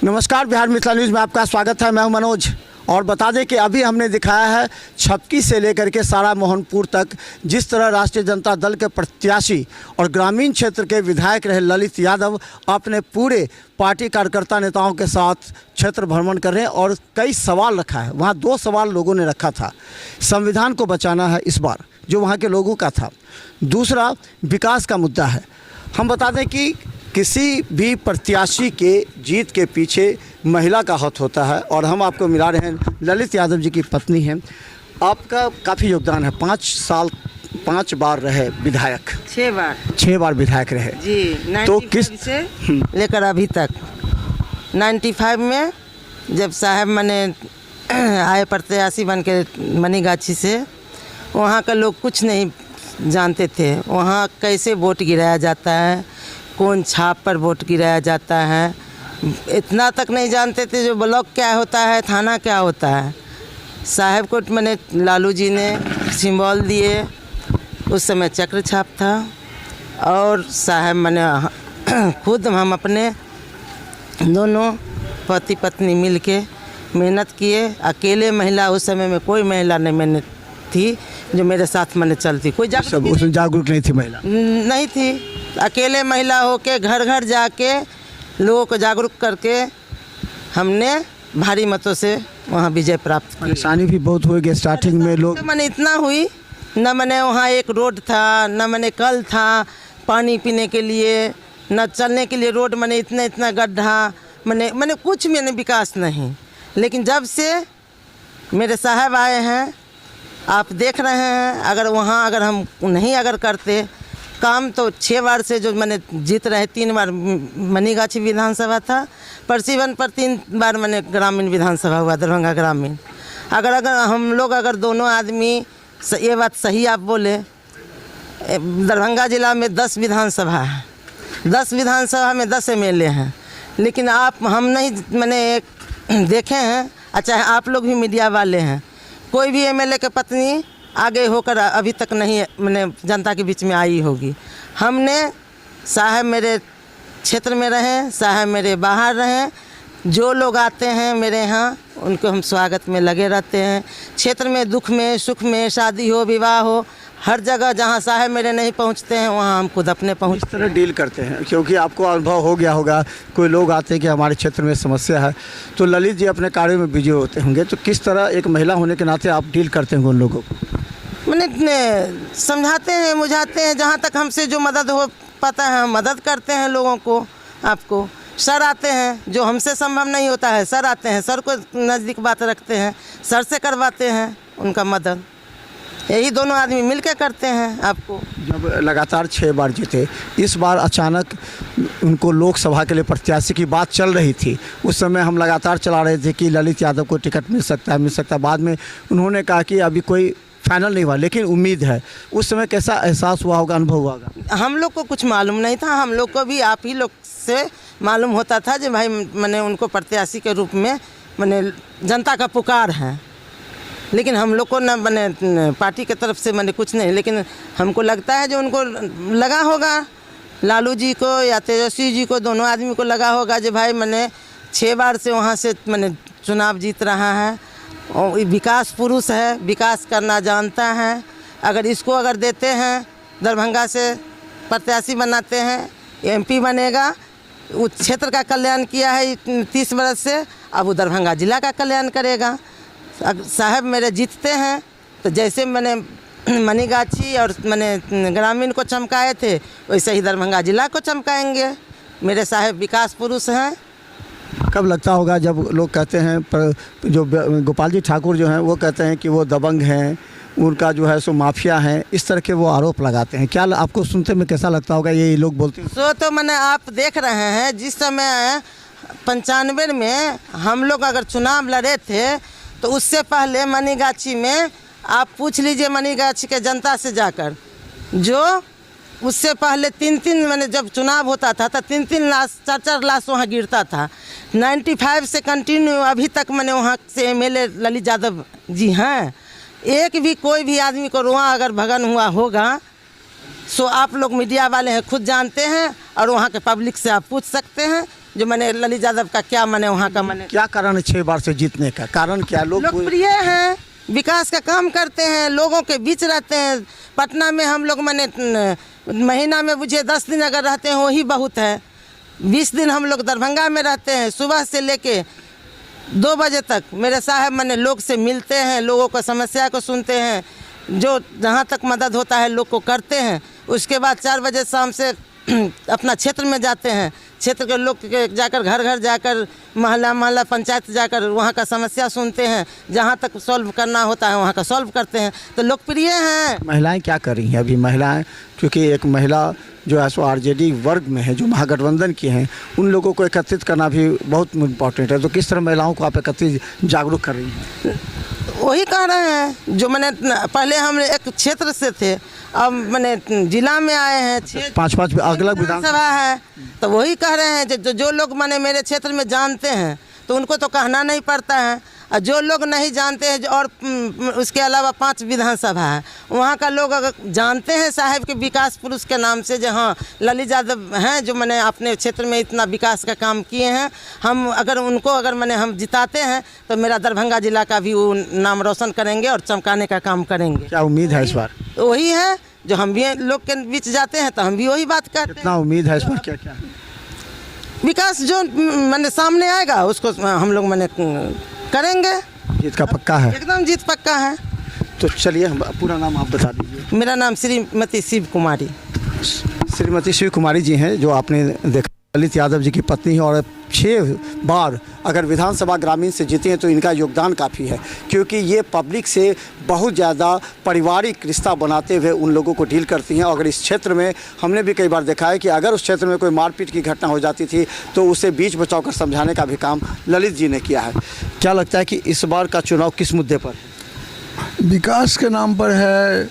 नमस्कार, बिहार मिथिला न्यूज़ में आपका स्वागत है। मैं हूं मनोज और बता दें कि अभी हमने दिखाया है छपकी से लेकर के सारा मोहनपुर तक जिस तरह राष्ट्रीय जनता दल के प्रत्याशी और ग्रामीण क्षेत्र के विधायक रहे ललित यादव अपने पूरे पार्टी कार्यकर्ता नेताओं के साथ क्षेत्र भ्रमण कर रहे हैं और कई सवाल रखा है। वहाँ 2 सवाल लोगों ने रखा था। संविधान को बचाना है इस बार, जो वहाँ के लोगों का था। दूसरा, विकास का मुद्दा है। हम बता दें कि किसी भी प्रत्याशी के जीत के पीछे महिला का हाथ होता है और हम आपको मिला रहे हैं ललित यादव जी की पत्नी हैं। आपका काफ़ी योगदान है, 5 बार रहे विधायक, 6 बार विधायक रहे जी। तो किस से लेकर अभी तक 95 में जब साहब मैंने आए प्रत्याशी बन के मनीगाछी से, वहाँ का लोग कुछ नहीं जानते थे। वहाँ कैसे वोट गिराया जाता है, कौन छाप पर वोट गिराया जाता है, इतना तक नहीं जानते थे। जो ब्लॉक क्या होता है, थाना क्या होता है। साहब को मैंने लालू जी ने सिंबल दिए, उस समय चक्र छाप था। और साहब मैंने खुद हम अपने दोनों पति पत्नी मिलके मेहनत किए। अकेले महिला, उस समय में कोई महिला नहीं मैंने थी जो मेरे साथ मैंने चलती। कोई उसमें जागरूक नहीं थी महिला, नहीं थी। अकेले महिला होके घर घर जाके लोगों को जागरूक करके हमने भारी मतों से वहाँ विजय प्राप्त की। परेशानी भी बहुत हुई स्टार्टिंग में लोग, मैंने इतना हुई न, मैंने वहाँ एक रोड था, न मैंने कल था पानी पीने के लिए, न चलने के लिए रोड, मैंने इतना गड्ढा, मैंने कुछ मैंने विकास नहीं। लेकिन जब से मेरे साहब आए हैं, आप देख रहे हैं, अगर वहाँ अगर हम नहीं अगर करते काम, तो 6 बार से जो मैंने जीत रहे, 3 बार मनीगाछी विधानसभा था, परसीवन पर 3 बार मैंने ग्रामीण विधानसभा हुआ, दरभंगा ग्रामीण। अगर हम लोग अगर दोनों आदमी, ये बात सही आप बोले, दरभंगा ज़िला में 10 विधानसभा है, 10 विधानसभा में 10 MLA हैं। लेकिन हम नहीं मैंने देखे हैं, अच्छा आप लोग भी मीडिया वाले हैं, कोई भी MLA के पत्नी आगे होकर अभी तक नहीं मैंने जनता के बीच में आई होगी। हमने साहब मेरे क्षेत्र में रहे, साहब मेरे बाहर रहे, जो लोग आते हैं मेरे यहाँ उनको हम स्वागत में लगे रहते हैं। क्षेत्र में दुख में सुख में, शादी हो विवाह हो, हर जगह जहाँ साहब मेरे नहीं पहुँचते हैं वहाँ हम खुद अपने पहुँच। इस तरह डील करते हैं, क्योंकि आपको अनुभव हो गया होगा, कोई लोग आते हैं कि हमारे क्षेत्र में समस्या है, तो ललित जी अपने कार्य में बिजी होते होंगे, तो किस तरह एक महिला होने के नाते आप डील करते हैं उन लोगों को? मैंने समझाते हैं, बुझाते हैं, जहाँ तक हमसे जो मदद हो पाता है हम मदद करते हैं लोगों को। आपको सर आते हैं, जो हमसे संभव नहीं होता है, सर आते हैं, सर को नज़दीक बात रखते हैं, सर से करवाते हैं उनका मदद। यही दोनों आदमी मिलकर करते हैं। आपको जब लगातार 6 बार जीते, इस बार अचानक उनको लोकसभा के लिए प्रत्याशी की बात चल रही थी, उस समय हम लगातार चला रहे थे कि ललित यादव को टिकट मिल सकता है। बाद में उन्होंने कहा कि अभी कोई फाइनल नहीं हुआ, लेकिन उम्मीद है। उस समय कैसा एहसास हुआ होगा, अनुभव हुआ होगा? हम लोग को कुछ मालूम नहीं था, हम लोग को भी आप ही लोग से मालूम होता था कि भाई मैंने उनको प्रत्याशी के रूप में मैंने जनता का पुकार है। लेकिन हम लोग को न मैंने पार्टी की तरफ से मैंने कुछ नहीं, लेकिन हमको लगता है जो उनको लगा होगा, लालू जी को या तेजस्वी जी को, दोनों आदमी को लगा होगा कि भाई मैंने 6 बार से वहाँ से मैंने चुनाव जीत रहा है और विकास पुरुष है, विकास करना जानता है। अगर इसको अगर देते हैं, दरभंगा से प्रत्याशी बनाते हैं, MP बनेगा, उस क्षेत्र का कल्याण किया है 30 वर्ष से, अब वो दरभंगा जिला का कल्याण करेगा। साहब मेरे जीतते हैं तो जैसे मैंने मनीगाछी और मैंने ग्रामीण को चमकाए थे, वैसे ही दरभंगा जिला को चमकाएंगे। मेरे साहब विकास पुरुष हैं। कब लगता होगा जब लोग कहते हैं, जो गोपाल जी ठाकुर जो हैं वो कहते हैं कि वो दबंग हैं, उनका जो है सो माफिया हैं, इस तरह के वो आरोप लगाते हैं, क्या आपको सुनते में कैसा लगता होगा ये लोग बोलते हैं? तो मैंने आप देख रहे हैं, जिस समय 95 में हम लोग अगर चुनाव लड़े थे, तो उससे पहले मनीगाछी में आप पूछ लीजिए मनीगाछी के जनता से जाकर, जो उससे पहले 3 मैंने जब चुनाव होता था तो 3 लाश 4 लाश वहाँ गिरता था। 95 से कंटिन्यू अभी तक मैंने वहाँ से MLA ललित यादव जी हैं। एक भी कोई भी आदमी को वहाँ अगर भगन हुआ होगा, सो आप लोग मीडिया वाले हैं, खुद जानते हैं, और वहाँ के पब्लिक से आप पूछ सकते हैं। जो मैंने ललित यादव का क्या मैंने वहाँ का मैंने क्या कारण है 6 बार से जीतने का? कारण क्या? लोग लोकप्रिय हैं, विकास का काम करते हैं, लोगों के बीच रहते हैं। पटना में हम लोग मैंने महीना में मुझे 10 दिन अगर रहते हैं वही बहुत है। 20 दिन हम लोग दरभंगा में रहते हैं। सुबह से लेके 2 बजे तक मेरे साहब मैंने लोग से मिलते हैं, लोगों को समस्या को सुनते हैं, जो जहाँ तक मदद होता है लोग को करते हैं। उसके बाद 4 बजे शाम से अपना क्षेत्र में जाते हैं, क्षेत्र के लोग के जाकर घर घर जाकर मोहल्ला मोहल्ला पंचायत जाकर वहाँ का समस्या सुनते हैं, जहाँ तक सॉल्व करना होता है वहाँ का सॉल्व करते हैं। तो लोकप्रिय हैं। महिलाएं क्या कर रही हैं अभी? महिलाएं, क्योंकि एक महिला जो है सो आरजेडी वर्ग में है, जो महागठबंधन की हैं, उन लोगों को एकत्रित करना भी बहुत इम्पोर्टेंट है। तो किस तरह महिलाओं को आप एकत्रित जागरूक कर रही हैं? वही कह रहे हैं, जो मैंने पहले हम एक क्षेत्र से थे, अब मैंने जिला में आए हैं। 5 अलग विधानसभा है, तो वही कह रहे हैं जो लोग मैंने मेरे क्षेत्र में जानते हैं तो उनको तो कहना नहीं पड़ता है, और जो लोग नहीं जानते हैं और उसके अलावा 5 विधानसभा है, वहाँ का लोग अगर जानते हैं साहब के विकास पुरुष के नाम से, जो हाँ ललित यादव हैं, जो मैंने अपने क्षेत्र में इतना विकास का काम किए हैं। हम अगर उनको अगर मैंने हम जिताते हैं तो मेरा दरभंगा जिला का भी वो नाम रोशन करेंगे और चमकाने का काम करेंगे। क्या उम्मीद है इस बार? वही है, जो हम भी लोग के बीच जाते हैं तो हम भी वही बात करते हैं। कितना उम्मीद है इस बार? क्या क्या विकास जो मैंने सामने आएगा उसको हम लोग मैंने करेंगे। जीत का पक्का है? एकदम जीत पक्का है। तो चलिए, हम पूरा नाम आप बता दीजिए। मेरा नाम श्रीमती शिव कुमारी। श्रीमती शिव कुमारी जी हैं, जो आपने देखा ललित यादव जी की पत्नी है, और 6 बार अगर विधानसभा ग्रामीण से जीते हैं तो इनका योगदान काफ़ी है, क्योंकि ये पब्लिक से बहुत ज़्यादा पारिवारिक रिश्ता बनाते हुए उन लोगों को डील करती हैं। अगर इस क्षेत्र में हमने भी कई बार देखा है कि अगर उस क्षेत्र में कोई मारपीट की घटना हो जाती थी तो उसे बीच बचाव कर समझाने का भी काम ललित जी ने किया है। क्या लगता है कि इस बार का चुनाव किस मुद्दे पर है? विकास के नाम पर है,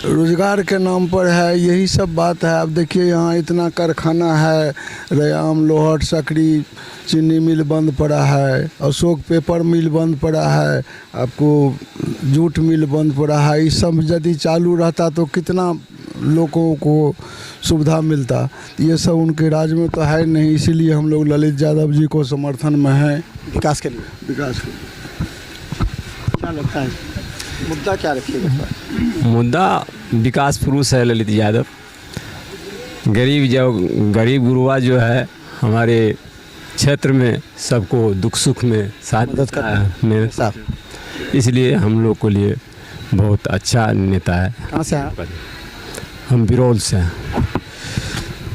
रोजगार के नाम पर है, यही सब बात है। अब देखिए यहाँ इतना कारखाना है, रयाम, लोहट, सकरी, चीनी मिल बंद पड़ा है, अशोक पेपर मिल बंद पड़ा है, आपको जूट मिल बंद पड़ा है। ये सब यदि चालू रहता तो कितना लोगों को सुविधा मिलता। ये सब उनके राज में तो है नहीं, इसीलिए हम लोग ललित यादव जी को समर्थन में हैं। विकास के लिए? विकास के लिए। क्या लगता है मुद्दा क्या रखिएगा? मुद्दा विकास पुरुष है ललित यादव। गरीब गुरुआ जो है हमारे क्षेत्र में सबको दुख सुख में साथ मदद करता है मेरे साथ, इसलिए हम लोग के लिए बहुत अच्छा नेता है। कहाँ से हैं? हम बिरौल से हैं।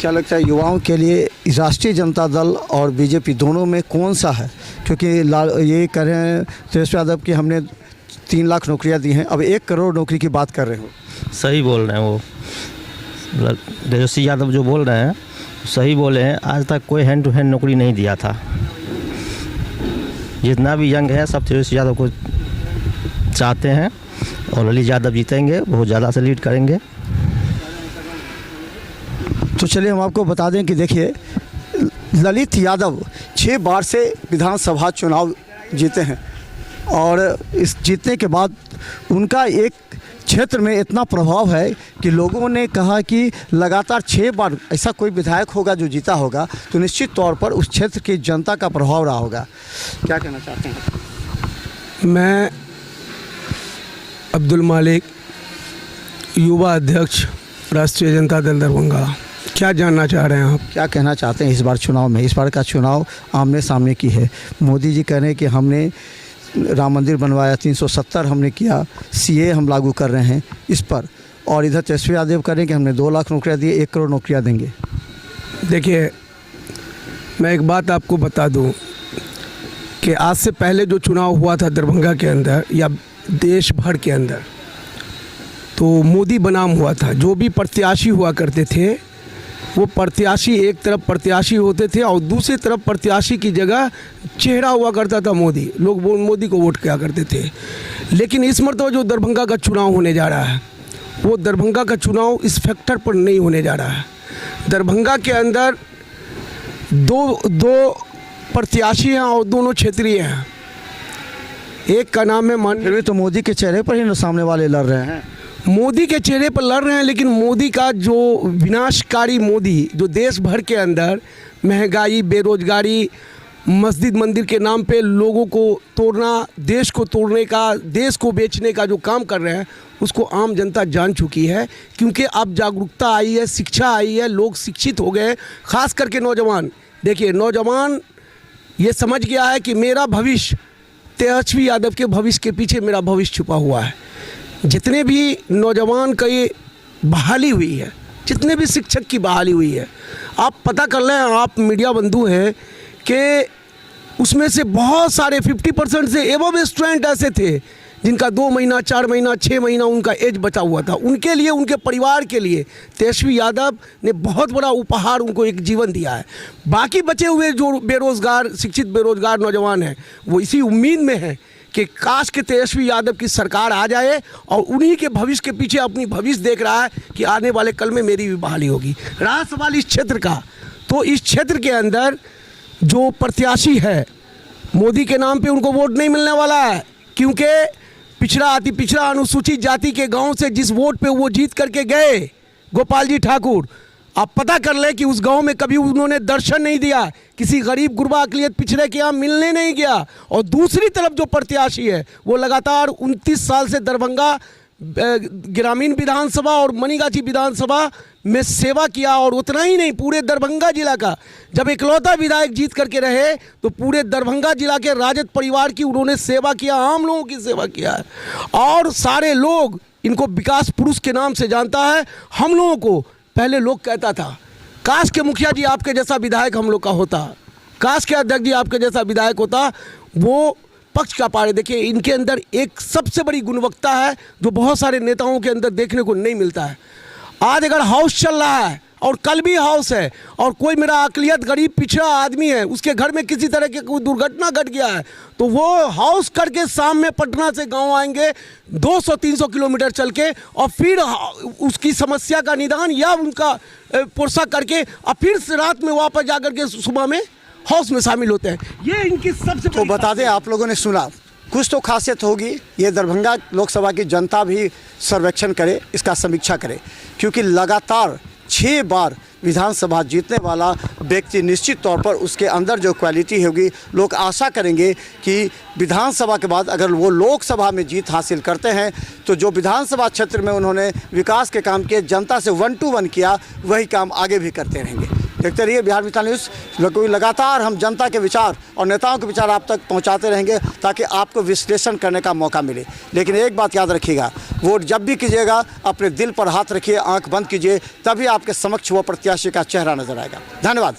क्या लगता है युवाओं के लिए राष्ट्रीय जनता दल और बीजेपी दोनों में कौन सा है? क्योंकि ये कह रहे हैं तेजस्वी यादव की हमने 3 लाख नौकरियां दी हैं, अब 1 करोड़ नौकरी की बात कर रहे हो। सही बोल रहे हैं वो तेजस्वी यादव जो बोल रहे हैं सही बोले हैं। आज तक कोई हैंड टू हैंड नौकरी नहीं दिया था। जितना भी यंग है सब तेजस्वी यादव को चाहते हैं और ललित यादव जीतेंगे, बहुत ज़्यादा से लीड करेंगे। तो चलिए हम आपको बता दें कि देखिए ललित यादव 6 बार से विधानसभा चुनाव जीते हैं, और इस जीतने के बाद उनका एक क्षेत्र में इतना प्रभाव है कि लोगों ने कहा कि लगातार 6 बार ऐसा कोई विधायक होगा जो जीता होगा तो निश्चित तौर पर उस क्षेत्र की जनता का प्रभाव रहा होगा। क्या कहना चाहते हैं? मैं अब्दुल मालिक, युवा अध्यक्ष, राष्ट्रीय जनता दल दरभंगा। क्या जानना चाह रहे हैं आप? क्या कहना चाहते हैं इस बार चुनाव में? इस बार का चुनाव आमने सामने की है। मोदी जी कह रहे हैं कि हमने राम मंदिर बनवाया, 370 हमने किया, सीए हम लागू कर रहे हैं इस पर, और इधर तेजस्वी यादव कह रहे हैं कि हमने 2 लाख नौकरियाँ दी, 1 करोड़ नौकरियाँ देंगे। देखिए, मैं एक बात आपको बता दूं कि आज से पहले जो चुनाव हुआ था दरभंगा के अंदर या देश भर के अंदर, तो मोदी बनाम हुआ था। जो भी प्रत्याशी हुआ करते थे वो प्रत्याशी एक तरफ प्रत्याशी होते थे और दूसरी तरफ प्रत्याशी की जगह चेहरा हुआ करता था मोदी। लोग मोदी को वोट किया करते थे। लेकिन इस मरतबा जो दरभंगा का चुनाव होने जा रहा है वो दरभंगा का चुनाव इस फैक्टर पर नहीं होने जा रहा है। दरभंगा के अंदर दो प्रत्याशी हैं और दोनों क्षेत्रीय हैं। एक का नाम है फिर भी तो मोदी के चेहरे पर ही सामने वाले लड़ रहे हैं। मोदी के चेहरे पर लड़ रहे हैं, लेकिन मोदी का जो विनाशकारी मोदी जो देश भर के अंदर महंगाई, बेरोजगारी, मस्जिद मंदिर के नाम पे लोगों को तोड़ना, देश को तोड़ने का, देश को बेचने का जो काम कर रहे हैं उसको आम जनता जान चुकी है। क्योंकि अब जागरूकता आई है, शिक्षा आई है, लोग शिक्षित हो गए, ख़ास करके नौजवान। देखिए, नौजवान ये समझ गया है कि मेरा भविष्य, तेजस्वी यादव के भविष्य के पीछे मेरा भविष्य छुपा हुआ है। जितने भी नौजवान की बहाली हुई है, जितने भी शिक्षक की बहाली हुई है, आप पता कर लें, आप मीडिया बंधु हैं, कि उसमें से बहुत सारे 50% से एबव स्टूडेंट ऐसे थे जिनका 2 महीना, 4 महीना, 6 महीना उनका एज बचा हुआ था। उनके लिए, उनके परिवार के लिए तेजस्वी यादव ने बहुत बड़ा उपहार, उनको एक जीवन दिया है। बाकी बचे हुए जो बेरोज़गार, शिक्षित बेरोज़गार नौजवान हैं, वो इसी उम्मीद में हैं कि काश के तेजस्वी यादव की सरकार आ जाए, और उन्हीं के भविष्य के पीछे अपनी भविष्य देख रहा है कि आने वाले कल में मेरी भी बहाली होगी। रहा सवाल इस क्षेत्र का, तो इस क्षेत्र के अंदर जो प्रत्याशी है, मोदी के नाम पे उनको वोट नहीं मिलने वाला है। क्योंकि पिछड़ा, अति पिछड़ा, अनुसूचित जाति के गांव से जिस वोट पे वो जीत करके गए, गोपाल जी ठाकुर, आप पता कर ले कि उस गांव में कभी उन्होंने दर्शन नहीं दिया, किसी गरीब गुरबा अकलियत पिछड़े के यहाँ मिलने नहीं गया। और दूसरी तरफ जो प्रत्याशी है, वो लगातार 29 साल से दरभंगा ग्रामीण विधानसभा और मनीगाछी विधानसभा में सेवा किया, और उतना ही नहीं, पूरे दरभंगा जिला का जब इकलौता विधायक जीत करके रहे तो पूरे दरभंगा जिला के राजद परिवार की उन्होंने सेवा किया, आम लोगों की सेवा किया है। और सारे लोग इनको विकास पुरुष के नाम से जानता है। हम लोगों को पहले लोग कहता था, काश के मुखिया जी आपके जैसा विधायक हम लोग का होता, काश के अध्यक्ष जी आपके जैसा विधायक होता। वो पक्ष का पारे। देखिए, इनके अंदर एक सबसे बड़ी गुणवत्ता है जो बहुत सारे नेताओं के अंदर देखने को नहीं मिलता है। आज अगर हाउस चल रहा है और कल भी हाउस है, और कोई मेरा अकलियत गरीब पिछड़ा आदमी है, उसके घर में किसी तरह की कोई दुर्घटना घट गया है, तो वो हाउस करके शाम में पटना से गांव आएंगे 200-300 किलोमीटर चल के, और फिर उसकी समस्या का निदान या उनका पुरसा करके, और फिर रात में वापस जा करके सुबह में हाउस में शामिल होते हैं। ये इनकी सबसे तो बता दें, आप लोगों ने सुना, कुछ तो खासियत होगी। ये दरभंगा लोकसभा की जनता भी सर्वेक्षण करे, इसका समीक्षा करे, क्योंकि लगातार 6 बार विधानसभा जीतने वाला व्यक्ति निश्चित तौर पर उसके अंदर जो क्वालिटी होगी, लोग आशा करेंगे कि विधानसभा के बाद अगर वो लोकसभा में जीत हासिल करते हैं तो जो विधानसभा क्षेत्र में उन्होंने विकास के काम किए, जनता से 1 to 1 किया, वही काम आगे भी करते रहेंगे। देखते रहिए बिहार मिसाल न्यूज़। लगातार हम जनता के विचार और नेताओं के विचार आप तक पहुंचाते रहेंगे ताकि आपको विश्लेषण करने का मौका मिले। लेकिन एक बात याद रखिएगा, वोट जब भी कीजिएगा अपने दिल पर हाथ रखिए, आंख बंद कीजिए, तभी आपके समक्ष वो प्रत्याशी का चेहरा नजर आएगा। धन्यवाद।